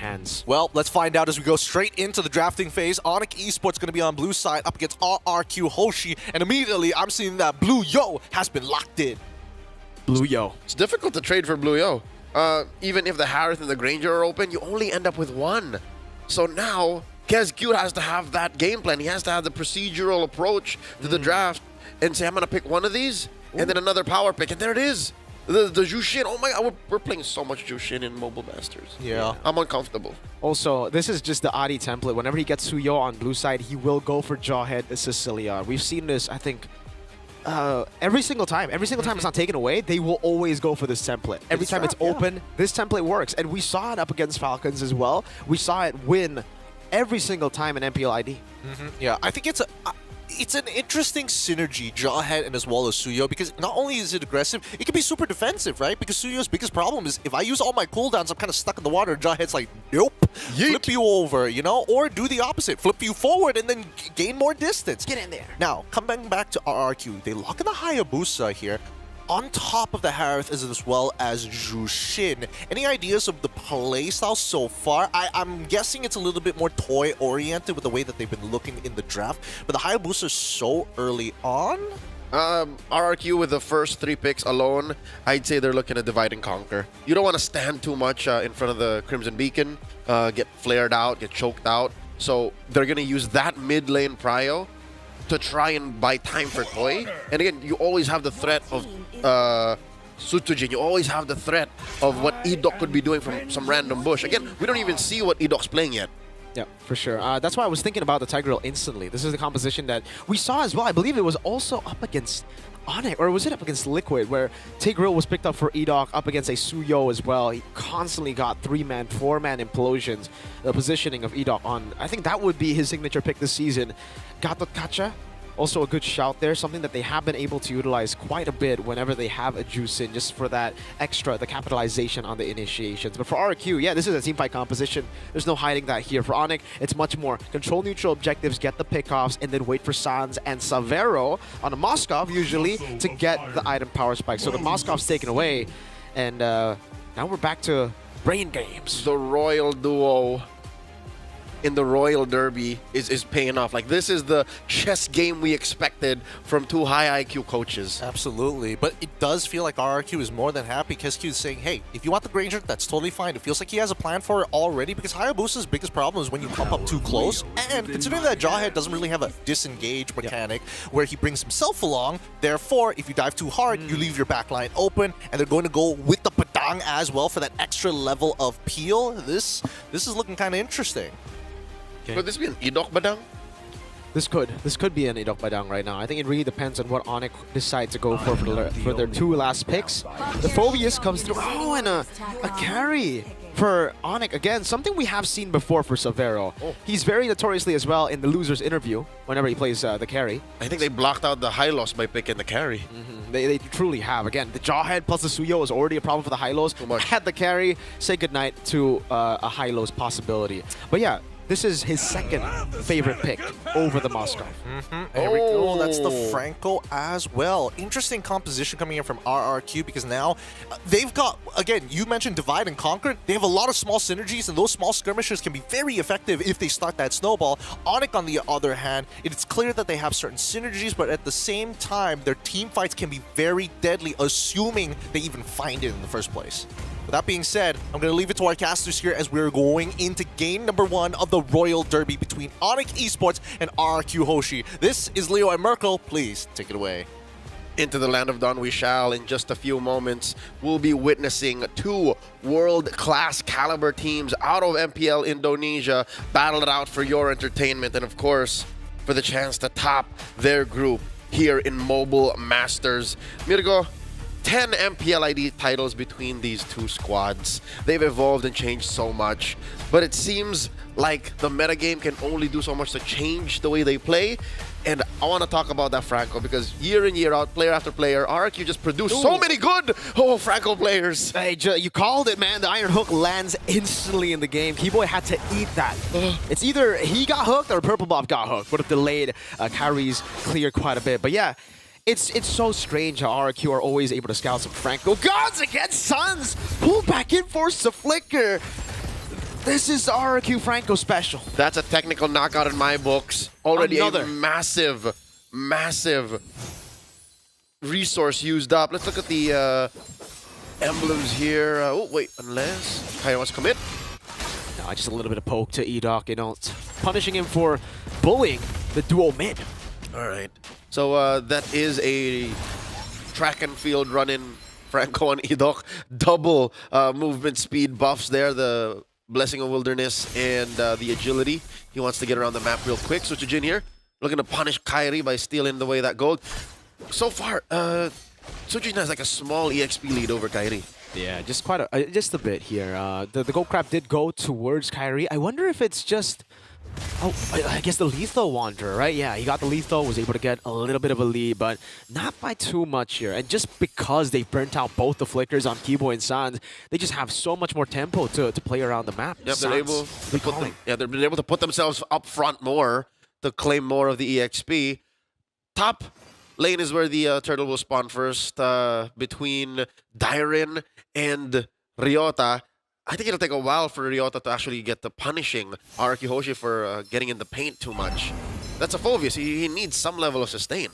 hands. Well, let's find out as we go straight into the drafting phase. ONIC Esports going to be on blue side up against RRQ Hoshi, and immediately I'm seeing that Blue Yo has been locked in. Blue Yo. It's difficult to trade for Blue Yo. Even if the Harith and the Granger are open, you only end up with one. So now, KezQ has to have that game plan. He has to have the procedural approach to the draft and say, I'm going to pick one of these, and then another power pick, and there it is. The Jushin. Oh my god, we're playing so much Jushin in Mobile Masters. Yeah. I'm uncomfortable. Also, this is just the Adi template. Whenever he gets Suyo on blue side, he will go for Jawhead Sicilia. We've seen this, I think, every single time. Every single time it's not taken away, they will always go for this template. Every time it's open, this template works. And we saw it up against Falcons as well. We saw it win every single time in MPL ID. Yeah, I think it's an interesting synergy, Jawhead and as well as Suyo, because not only is it aggressive, it can be super defensive, right? Because Suyo's biggest problem is if I use all my cooldowns, I'm kind of stuck in the water. Jawhead's like, nope, flip you over, you know? Or do the opposite, flip you forward and then gain more distance. Get in there. Now, coming back to RRQ, they lock in the Hayabusa here. On top of the Harith as well as Jushin. Any ideas of the playstyle so far? I'm guessing it's a little bit more toy-oriented with the way that they've been looking in the draft, but the Hayabusa is so early on. RRQ with the first 3 picks alone, I'd say they're looking to divide and conquer. You don't want to stand too much in front of the Crimson Beacon, get flared out, get choked out. So they're going to use that mid lane prio to try and buy time for Toy. And again, you always have the threat of Sutujin. You always have the threat of what Edok could be doing from some random bush. Again, we don't even see what Edok's playing yet. Yeah, for sure. That's why I was thinking about the Tigreal instantly. This is the composition that we saw as well. I believe it was also up against ONIC, or was it up against Liquid, where Tigreal was picked up for Edok up against a Suyo as well. He constantly got 3-man, 4-man implosions. The positioning of Edok on, I think that would be his signature pick this season. Gatot Kacha, also a good shout there, something that they have been able to utilize quite a bit whenever they have a Juicin, just for that extra, the capitalization on the initiations. But for RRQ, yeah, this is a teamfight composition. There's no hiding that here. For ONIC, it's much more control neutral objectives, get the pickoffs, and then wait for Sans and Savero on a Moskov, usually, to get the item power spike. So the Moskov's taken away, and now we're back to brain games. The Royal Duo in the Royal Derby is paying off. Like, this is the chess game we expected from 2 high IQ coaches. Absolutely, but it does feel like RRQ is more than happy. KezQ is saying, hey, if you want the Granger, that's totally fine. It feels like he has a plan for it already, because Hayabusa's biggest problem is when you pump up too close. And considering that Jawhead doesn't really have a disengage mechanic where he brings himself along, therefore, if you dive too hard, you leave your backline open, and they're going to go with the Padang as well for that extra level of peel. This is looking kind of interesting. Could this be an Edok Badang? This could be an Edok Badang right now. I think it really depends on what ONIC decide to go for their 2 last picks. The Phobius comes through. Oh, and a carry for ONIC. Again, something we have seen before for Savero. He's very notoriously as well in the loser's interview whenever he plays the carry. I think they blocked out the high loss by picking the carry. They truly have. Again, the Jawhead plus the Suyo is already a problem for the high lows. Had the carry, say goodnight to a high lows possibility. But yeah, this is his second favorite pick over the Moskov. There we go. That's the Franco as well. Interesting composition coming in from RRQ, because now they've got, again, you mentioned divide and conquer. They have a lot of small synergies, and those small skirmishes can be very effective if they start that snowball. ONIC, on the other hand, it's clear that they have certain synergies, but at the same time, their team fights can be very deadly, assuming they even find it in the first place. With that being said, I'm going to leave it to our casters here as we're going into game number 1 of the Royal Derby between ONIC Esports and RRQ Hoshi. This is Leo and Merkel. Please take it away. Into the land of Dawn we shall. In just a few moments, we'll be witnessing 2 world-class caliber teams out of MPL Indonesia battle it out for your entertainment and, of course, for the chance to top their group here in Mobile Masters. Mirgo, 10 MPL ID titles between these 2 squads. They've evolved and changed so much, but it seems like the metagame can only do so much to change the way they play. And I want to talk about that, Franco, because year in, year out, player after player, RRQ just produced so many good Franco players. Hey, you called it, man. The Iron Hook lands instantly in the game. Keyboy had to eat that. It's either he got hooked or Purple Bob got hooked. Would have delayed carries clear quite a bit. But yeah, it's so strange how RRQ are always able to scout some Franco. Gods against Suns! Pull back in, force the flicker. This is the RRQ Franco special. That's a technical knockout in my books. Already Another. a massive, massive resource used up. Let's look at the emblems here. Oh, wait, unless Kai wants to commit. No, just a little bit of poke to Edoc, you know, punishing him for bullying the duo mid. All right. So that is a track and field run-in. Franco and Edoc. Double movement speed buffs there. The Blessing of Wilderness and the agility. He wants to get around the map real quick. Suchujin here, looking to punish Kairi by stealing away that gold. So far, Suchujin has like a small EXP lead over Kairi. Yeah, just quite a just a bit here. The gold crab did go towards Kairi. I wonder if it's just, oh, I guess the lethal wanderer, right? Yeah, he got the lethal, was able to get a little bit of a lead, but not by too much here. And just because they burnt out both the flickers on Kiboy and Sans, they just have so much more tempo to play around the map. Yep, they're able to put calling. they've been able to put themselves up front more to claim more of the EXP. Top lane is where the turtle will spawn first, between Dairin and Ryota. I think it'll take a while for Ryota to actually get the punishing RRQ Hoshi for getting in the paint too much. That's a Phobius. He needs some level of sustain.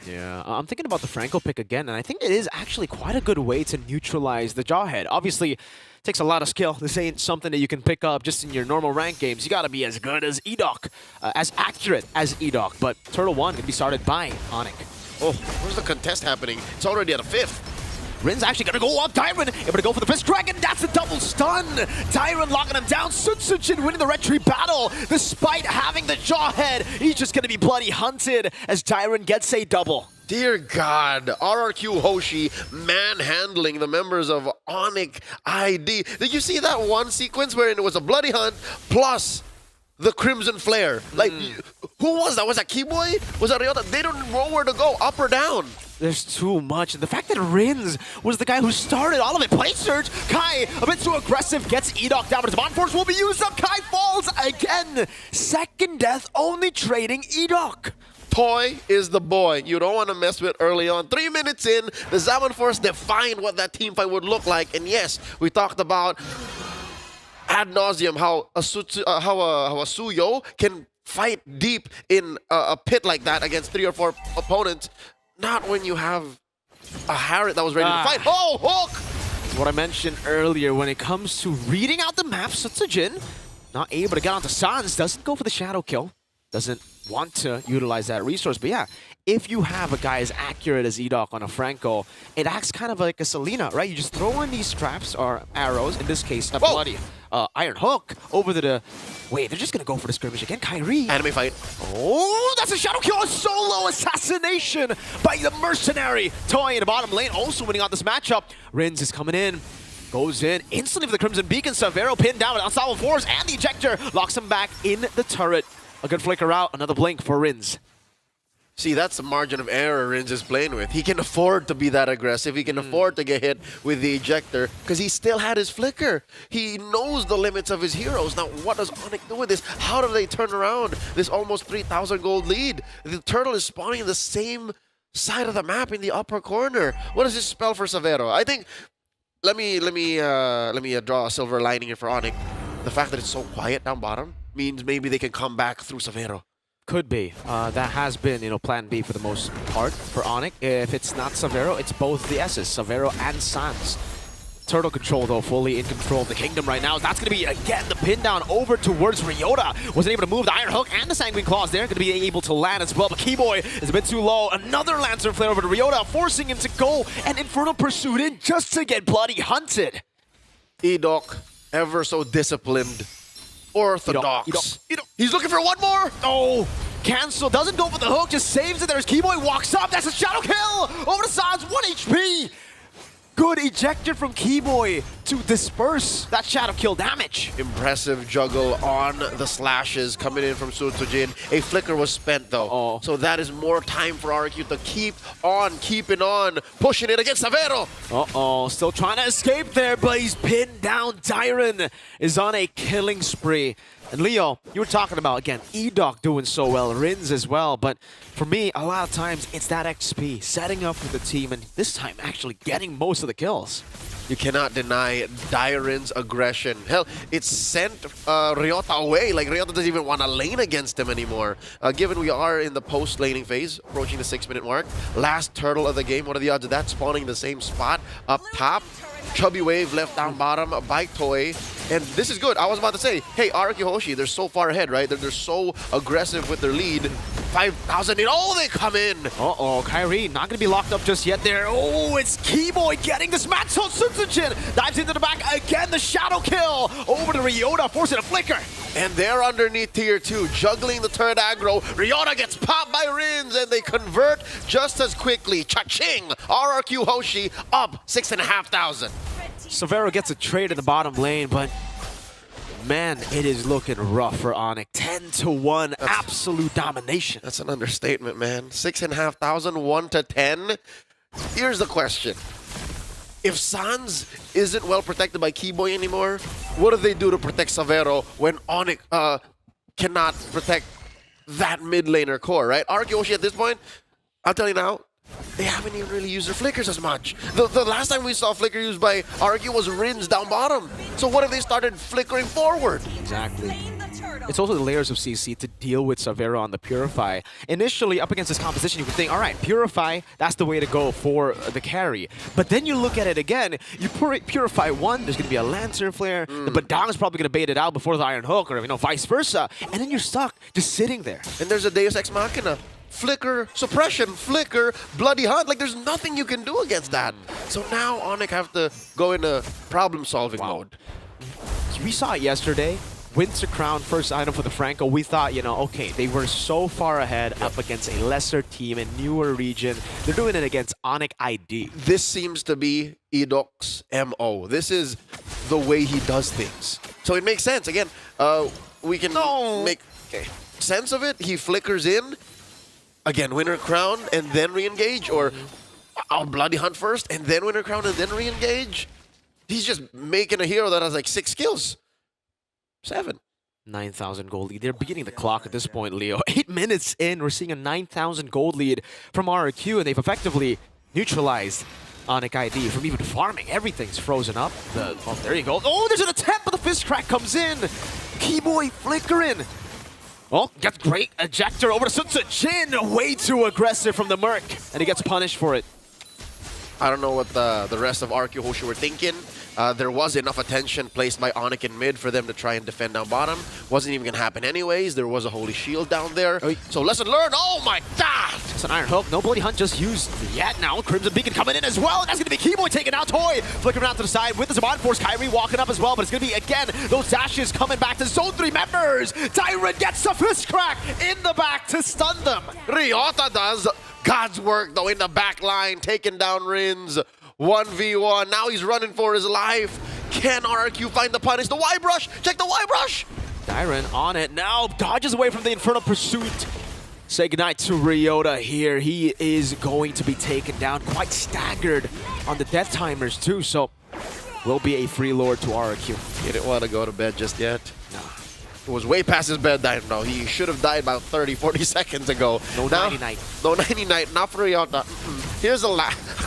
Yeah, I'm thinking about the Franco pick again, and I think it is actually quite a good way to neutralize the Jawhead. Obviously, it takes a lot of skill. This ain't something that you can pick up just in your normal rank games. You gotta be as good as Edoc, as accurate as Edoc, but Turtle 1 can be started by ONIC. Oh, where's the contest happening? It's already at a 5th. Rin's actually gonna go up. Dairin able to go for the fist dragon. That's a double stun. Dairin locking him down. Suchujin winning the red tree battle. Despite having the Jawhead, he's just gonna be bloody hunted as Dairin gets a double. Dear God, RRQ Hoshi manhandling the members of ONIC ID. Did you see that one sequence where it was a bloody hunt plus the Crimson Flare? Like, who was that? Was that Kiboy? Was that Ryota? They don't know where to go, up or down. There's too much. And the fact that Rins was the guy who started all of it. Play Surge. Kai, a bit too aggressive, gets Edoc down, but his Bond Force will be used up. Kai falls again. Second death, only trading Edoc. Toy is the boy you don't want to mess with early on. 3 minutes in, the Zaman Force defined what that team fight would look like. And yes, we talked about ad nauseum how a Suyo can fight deep in a pit like that against 3 or 4 opponents. Not when you have a Harriet that was ready to fight. Oh, Hook! What I mentioned earlier when it comes to reading out the map, Suchujin not able to get onto Sans, doesn't go for the shadow kill. Doesn't want to utilize that resource. But yeah, if you have a guy as accurate as Edoc on a Franco, it acts kind of like a Selena, right? You just throw in these traps or arrows, in this case, a bloody Iron Hook over to the... Wait, they're just going to go for the skirmish again. Kairi. Anime fight. Oh, that's a shadow kill. A solo assassination by the mercenary. Toy in the bottom lane also winning out this matchup. Rins is coming in. Goes in instantly for the Crimson Beacon. Savero pinned down with Unstoppable Force and the ejector locks him back in the turret. A good flicker out. Another blink for Rins. See, that's the margin of error Rins is playing with. He can afford to be that aggressive. He can afford to get hit with the ejector because he still had his flicker. He knows the limits of his heroes. Now, what does ONIC do with this? How do they turn around this almost 3,000 gold lead? The turtle is spawning in the same side of the map in the upper corner. What does this spell for Savero? I think, let me draw a silver lining here for ONIC. The fact that it's so quiet down bottom means maybe they can come back through Savero. Could be. That has been, plan B for the most part for ONIC. If it's not Savero, it's both the S's, Savero and Sans. Turtle control, though, fully in control of the kingdom right now. That's going to be, again, the pin down over towards Ryota. Wasn't able to move the Iron Hook and the Sanguine Claws there. Going to be able to land as well, but Kiboy is a bit too low. Another Lantern Flare over to Ryota, forcing him to go and Infernal Pursuit in just to get bloody hunted. Edoc, ever so disciplined. Orthodox. Edoc. He's looking for one more. Oh, cancel. Doesn't go for the hook, just saves it. There's Kiboy, walks up. That's a shadow kill. Over to Sans, 1 HP. Good ejector from Kiboy to disperse that shadow kill damage. Impressive juggle on the slashes coming in from Suchujin. A flicker was spent though. So that is more time for RRQ to keep on keeping on, pushing it against Savero. Still trying to escape there, but he's pinned down. Dairin is on a killing spree. And Leo, you were talking about, again, Edoc doing so well, Rins as well, but for me, a lot of times, it's that XP, setting up for the team, and this time actually getting most of the kills. You cannot deny Dairen's aggression. Hell, it sent Ryota away. Like, Ryota doesn't even want to lane against him anymore. Given we are in the post-laning phase, approaching the 6-minute mark. Last turtle of the game. What are the odds of that spawning the same spot up top? Chubby Wave left down bottom, Bike Toy. And this is good. I was about to say, hey, RRQ Hoshi, they're so far ahead, right? They're so aggressive with their lead. 5,000 in. Oh, they come in. Uh-oh, Kyrie not going to be locked up just yet there. Oh, it's Keyboy getting this match. So Sunsujin dives into the back again. The shadow kill over to Ryota, forcing a flicker. And they're underneath tier 2, juggling the third aggro. Ryota gets popped by Rins, and they convert just as quickly. Cha-ching! RRQ Hoshi up 6,500. Severo gets a trade in the bottom lane, but man, it is looking rough for ONIC. 10-1, absolute domination. That's an understatement, man. 6,500, 1-10. Here's the question. If Sans isn't well protected by Keyboy anymore, what do they do to protect Severo when ONIC cannot protect that mid laner core, right? RRQ Hoshi at this point, I'll tell you now, they haven't even really used their flickers as much. The last time we saw flicker used by RRQ was Rins down bottom. So what if they started flickering forward? Exactly. It's also the layers of CC to deal with Severo on the Purify. Initially, up against this composition, you could think, all right, Purify, that's the way to go for the carry. But then you look at it again, you Purify one, there's going to be a Lantern Flare, the Badang is probably going to bait it out before the Iron Hook, or vice versa. And then you're stuck just sitting there. And there's a Deus Ex Machina. Flicker, suppression, flicker, bloody hunt. Like, there's nothing you can do against that. So now ONIC have to go into problem-solving mode. We saw it yesterday. Winter Crown, first item for the Franco. We thought, okay, they were so far ahead up against a lesser team, a newer region. They're doing it against ONIC ID. This seems to be Edok's MO. This is the way he does things. So it makes sense. Again, we can make sense of it. He flickers in. Again, Winter Crown and then re-engage, or I'll Bloody Hunt first and then Winter Crown and then re-engage. He's just making a hero that has like 6 skills. 7. 9,000 gold lead. They're beginning the clock at this point, Leo. 8 minutes in, we're seeing a 9,000 gold lead from RRQ, and they've effectively neutralized ONIC ID from even farming. Everything's frozen up. Oh, there you go. Oh, there's an attempt, but the fist crack comes in. Keyboy flickering. Oh, gets great ejector over to Sunsujin. Way too aggressive from the Merc, and he gets punished for it. I don't know what the rest of RRQ Hoshi were thinking. There was enough attention placed by ONIC in mid for them to try and defend down bottom. Wasn't even going to happen anyways. There was a Holy Shield down there. So lesson learned. Oh my god! It's an Iron Hook. No Bloody Hunt just used yet now. Crimson Beacon coming in as well. And that's going to be Keyboy taking out Toy. Flickering out to the side with the Zaman Force. Kyrie walking up as well. But it's going to be, again, those dashes coming back to Zone 3 members. Tyrant gets the fist crack in the back to stun them. Ryota does God's work, though, in the back line. Taking down Rins. 1v1. Now he's running for his life. Can RRQ find the punish? The Y-Brush! Check the Y-Brush! Dairen on it now. Dodges away from the Infernal Pursuit. Say goodnight to Ryota here. He is going to be taken down. Quite staggered on the death timers, too. So, will be a free lord to RRQ. He didn't want to go to bed just yet. No. It was way past his bedtime. No, he should have died about 30, 40 seconds ago. No 90-night. No 90-night. Not for Ryota. Here's a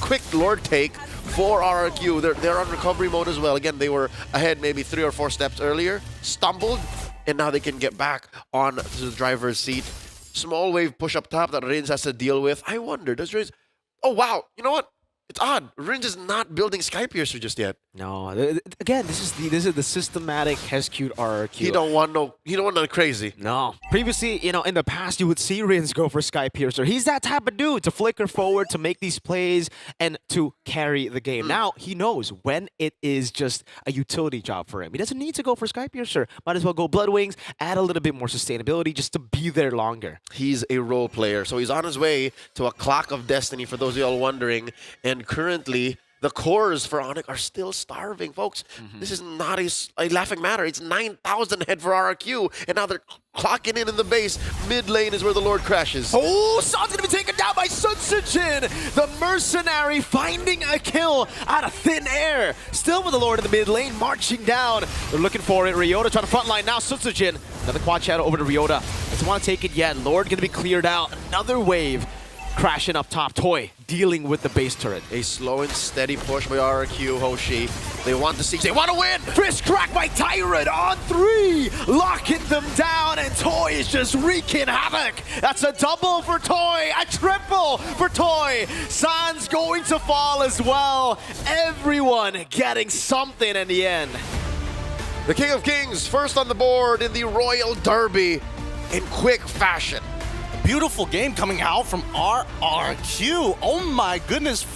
quick Lord take for RRQ. They're on recovery mode as well. Again, they were ahead maybe 3 or 4 steps earlier. Stumbled, and now they can get back on the driver's seat. Small wave push up top that Rins has to deal with. I wonder, does Rins... Oh, wow. You know what? It's odd. Rins is not building Skypiercer just yet. No, again, this is the systematic Heskute RRQ. He don't want no crazy. No. Previously, in the past, you would see Rins go for Skypiercer. He's that type of dude to flicker forward, to make these plays, and to carry the game. Now, he knows when it is just a utility job for him. He doesn't need to go for Skypiercer. Might as well go Blood Wings, add a little bit more sustainability just to be there longer. He's a role player, so he's on his way to a Clock of Destiny, for those of y'all wondering. And currently, the cores for ONIC are still starving, folks. This is not a laughing matter. It's 9,000 ahead for RRQ, and now they're clocking in the base. Mid lane is where the Lord crashes. Oh, San's gonna be taken down by Sunsujin. The mercenary finding a kill out of thin air. Still with the Lord in the mid lane, marching down. They're looking for it. Ryota trying to front line now. Sunsujin, another quad shadow over to Ryota. Doesn't want to take it yet. Lord gonna be cleared out. Another wave crashing up top. Toy dealing with the base turret. A slow and steady push by RRQ, Hoshi. They want the siege. They want to win! Fist crack by Tyrant on 3, locking them down, and Toy is just wreaking havoc. That's a double for Toy, a triple for Toy. San's going to fall as well. Everyone getting something in the end. The King of Kings first on the board in the Royal Derby in quick fashion. Beautiful game coming out from RRQ. Oh my goodness.